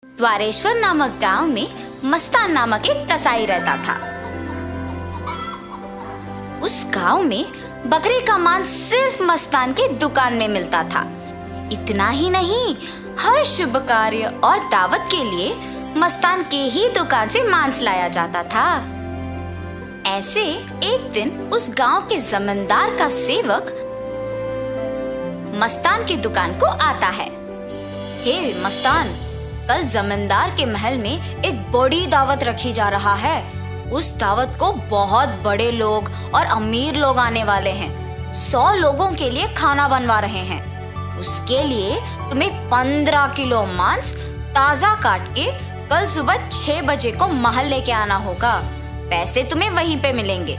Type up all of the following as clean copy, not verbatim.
द्वारेश्वर नामक गांव में मस्तान नामक एक कसाई रहता था। उस गांव में बकरे का मांस सिर्फ मस्तान के दुकान में मिलता था। इतना ही नहीं, हर शुभ कार्य और दावत के लिए मस्तान के ही दुकान से मांस लाया जाता था। ऐसे एक दिन उस गांव के जमींदार का सेवक मस्तान की दुकान को आता है। हे मस्तान, कल जमींदार के महल में एक बड़ी दावत रखी जा रहा है। उस दावत को बहुत बड़े लोग और अमीर लोग आने वाले हैं। 100 लोगों के लिए खाना बनवा रहे हैं। उसके लिए तुम्हें 15 किलो मांस ताजा काट के कल सुबह 6 बजे को महल लेके आना होगा। पैसे तुम्हें वहीं पे मिलेंगे।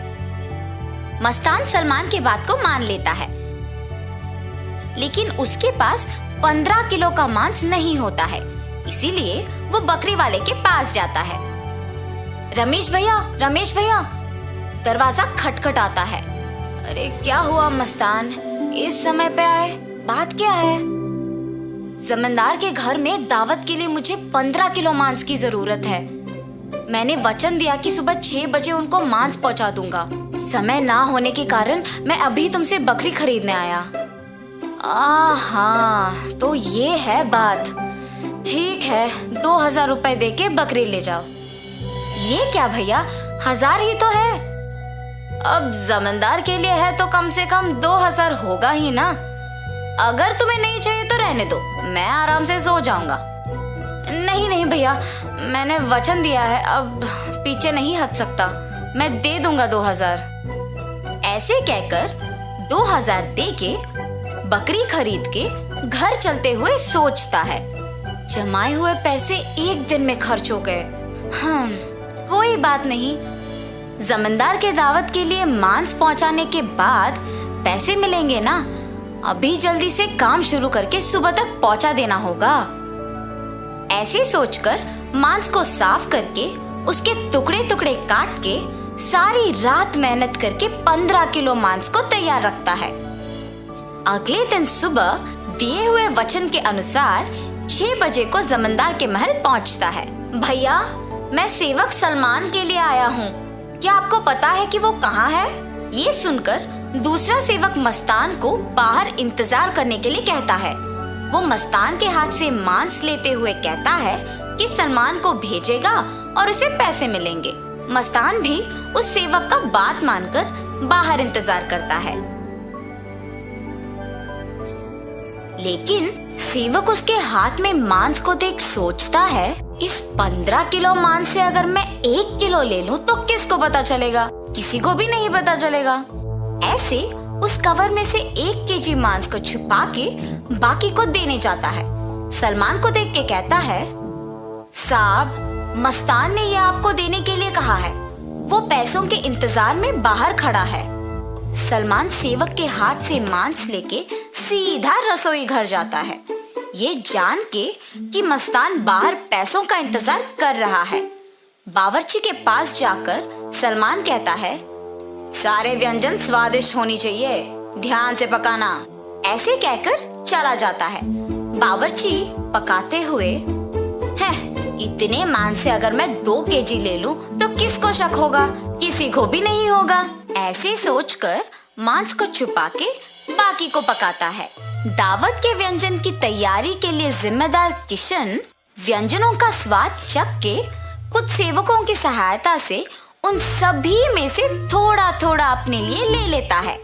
मस्तान सलमान की बात को मान लेता है, लेकिन उसके पास 15 किलो का मांस नहीं होता है। इसीलिए वो बकरी वाले के पास जाता है। रमेश भैया, दरवाजा खटखटाता है। अरे क्या हुआ मस्तान, इस समय पे आए, बात क्या है? जमींदार के घर में दावत के लिए मुझे 15 किलो मांस की जरूरत है। मैंने वचन दिया कि सुबह 6 बजे उनको मांस पहुंचा दूंगा। समय ना होने के कारण मैं अभी तुमसे बकरी खरीदने आया। हाँ, तो ये है बात। ठीक है, 2000 रुपए दे के बकरी ले जाओ। ये क्या भैया, 1000 ही तो है। अब जमींदार के लिए है तो कम से कम 2000 होगा ही ना। अगर तुम्हें नहीं चाहिए तो रहने दो, मैं आराम से सो जाऊंगा। नहीं भैया, मैंने वचन दिया है, अब पीछे नहीं हट सकता। मैं दे दूंगा 2000। ऐसे कहकर 2000 दे के बकरी खरीद के घर चलते हुए सोचता है, जमाए हुए पैसे एक दिन में खर्च हो गए। कोई बात नहीं, जमींदार के दावत के लिए मांस पहुंचाने के बाद पैसे मिलेंगे ना। अभी जल्दी से काम शुरू करके सुबह तक पहुंचा देना होगा। ऐसे सोचकर मांस को साफ करके उसके टुकड़े टुकड़े काट के सारी रात मेहनत करके 15 किलो मांस को तैयार रखता है। अगले दिन सुबह दिए हुए वचन के अनुसार 6 बजे को जमींदार के महल पहुंचता है। भैया, मैं सेवक सलमान के लिए आया हूँ। क्या आपको पता है कि वो कहाँ है? ये सुनकर दूसरा सेवक मस्तान को बाहर इंतजार करने के लिए कहता है। वो मस्तान के हाथ से मांस लेते हुए कहता है कि सलमान को भेजेगा और उसे पैसे मिलेंगे। मस्तान भी उस सेवक का बात मानकर बाहर इंतजार करता है, लेकिन सेवक उसके हाथ में मांस को देख सोचता है, इस 15 किलो मांस से अगर मैं 1 किलो ले लूं तो किसको पता चलेगा? किसी को भी नहीं पता चलेगा। ऐसे उस कवर में से 1 केजी मांस को छुपा के बाकी को देने जाता है। सलमान को देख के कहता है, साहब, मस्तान ने यह आपको देने के लिए कहा है। वो पैसों के इंतजार में बाहर खड़ा है। सलमान सेवक के हाथ से मांस लेके सीधा रसोई घर जाता है, ये जान के कि मस्तान बाहर पैसों का इंतजार कर रहा है। बावर्ची के पास जाकर सलमान कहता है, सारे व्यंजन स्वादिष्ट होनी चाहिए, ध्यान से पकाना। ऐसे कहकर चला जाता है। बावर्ची पकाते हुए, इतने मांस से अगर मैं 2 केजी ले लूं तो किसको शक होगा? किसी को भी नहीं होगा। ऐसे सोचकर मांस को छुपा के बाकी को पकाता है। दावत के व्यंजन की तैयारी के लिए जिम्मेदार किशन व्यंजनों का स्वाद चख के कुछ सेवकों की सहायता से उन सभी में से थोड़ा थोड़ा अपने लिए ले लेता है।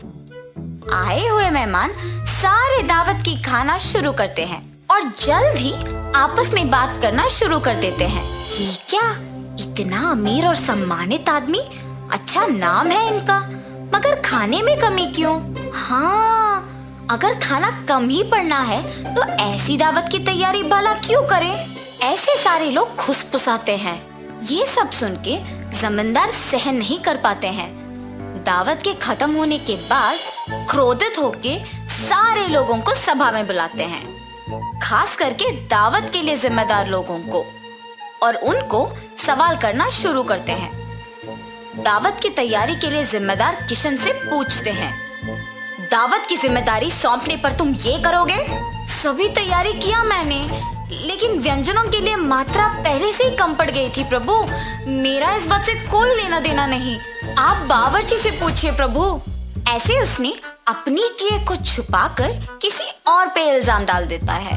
आए हुए मेहमान सारे दावत की खाना शुरू करते हैं और जल्द ही आपस में बात करना शुरू कर देते हैं। ये क्या, इतना अमीर और सम्मानित आदमी, अच्छा नाम है इनका, मगर खाने में कमी क्यों? हाँ, अगर खाना कम ही पड़ना है तो ऐसी दावत की तैयारी भला क्यों करें? ऐसे सारे लोग खुसफुसाते हैं। ये सब सुन के जमींदार सहन नहीं कर पाते हैं। दावत के खत्म होने के बाद क्रोधित होके सारे लोगों को सभा में बुलाते हैं, खास करके दावत के लिए जिम्मेदार लोगों को, और उनको सवाल करना शुरू करते हैं। दावत की तैयारी के लिए जिम्मेदार किशन से पूछते हैं, दावत की जिम्मेदारी सौंपने पर तुम ये करोगे? सभी तैयारी किया मैंने, लेकिन व्यंजनों के लिए मात्रा पहले से ही कम पड़ गई थी प्रभु। मेरा इस बात से कोई लेना देना नहीं, आप बावर्ची से पूछिए प्रभु। ऐसे उसने अपनी किए को छुपाकर किसी और पे इल्जाम डाल देता है।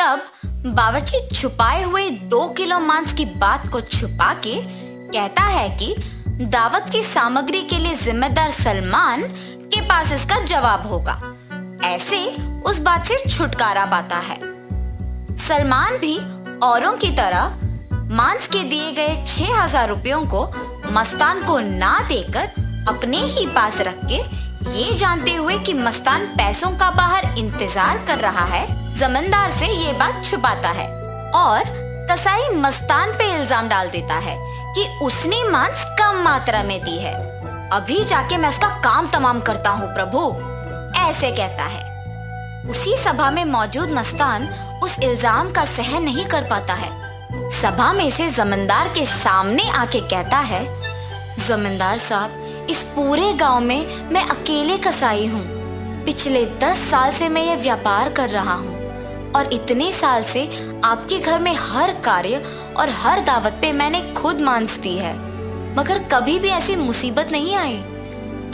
तब बावर्ची छुपाए हुए 2 किलो मांस की बात को छुपा के कहता है कि दावत की सामग्री के लिए जिम्मेदार सलमान के पास इसका जवाब होगा। ऐसे उस बात से छुटकारा पाता है। सलमान भी औरों की तरह मांस के दिए गए 6,000 रुपयों को मस्तान को ना देकर अपने ही पास रख के, ये जानते हुए कि मस्तान पैसों का बाहर इंतजार कर रहा है, जमींदार से ये बात छुपाता है और कसाई मस्तान पे इल्जाम डाल देता है कि उसने मांस कम मात्रा में दी है। अभी जाके मैं उसका काम तमाम करता हूँ प्रभु, ऐसे कहता है। उसी सभा में मौजूद मस्तान उस इल्जाम का सहन नहीं कर पाता है। सभा में से जमींदार के सामने आके कहता है, जमींदार साहब, इस पूरे गांव में मैं अकेले कसाई हूँ। पिछले 10 साल से मैं ये व्यापार कर रहा हूँ और इतने साल से आपके घर में हर कार्य और हर दावत पे मैंने खुद मांस दी है, मगर कभी भी ऐसी मुसीबत नहीं आई।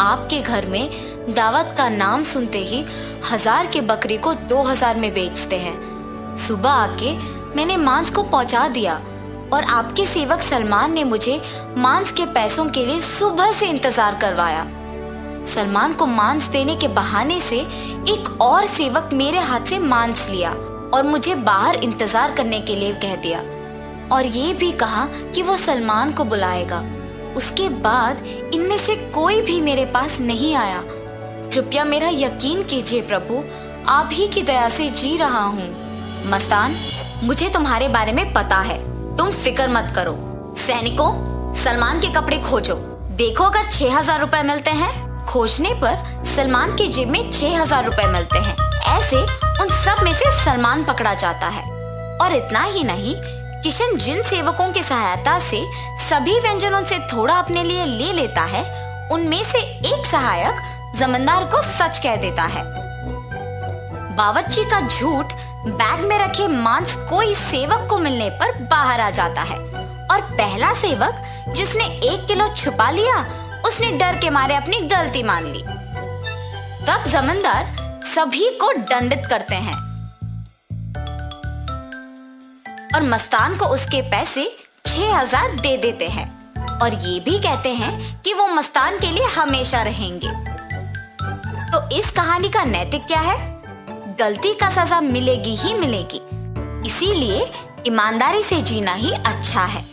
आपके घर में दावत का नाम सुनते ही 1000 की बकरी को 2000 में बेचते हैं। सुबह आके मैंने मांस को पहुंचा दिया और आपके सेवक सलमान ने मुझे मांस के पैसों के लिए सुबह से इंतजार करवाया। सलमान को मांस देने के बहाने से एक और सेवक मेरे हाथ से मांस लिया और मुझे बाहर इंतजार करने के लिए कह दिया और ये भी कहा कि वो सलमान को बुलाएगा। उसके बाद इनमें से कोई भी मेरे पास नहीं आया। कृपया मेरा यकीन कीजिए प्रभु, आप ही की दया से जी रहा हूँ। मस्तान, मुझे तुम्हारे बारे में पता है, तुम फिक्र मत करो। सैनिकों, सलमान के कपड़े खोजो, देखो अगर 6,000 रुपए मिलते हैं। खोजने पर सलमान की जेब में 6,000 रुपए मिलते हैं। ऐसे उन सब में से सलमान पकड़ा जाता है। और इतना ही नहीं, किशन जिन सेवकों की सहायता से सभी व्यंजनों से थोड़ा अपने लिए ले लेता है, उनमें से एक सहायक जमींदार को सच कह देता है। बावर्ची का झूठ बैग में रखे मांस कोई सेवक को मिलने पर बाहर आ जाता है और पहला सेवक जिसने 1 किलो छुपा लिया, उसने डर के मारे अपनी गलती मान ली। तब जमींदार सभी को दंडित करते हैं और मस्तान को उसके पैसे 6,000 दे देते हैं और ये भी कहते हैं कि वो मस्तान के लिए हमेशा रहेंगे। तो इस कहानी का नैतिक क्या है? गलती का सजा मिलेगी ही मिलेगी, इसीलिए ईमानदारी से जीना ही अच्छा है।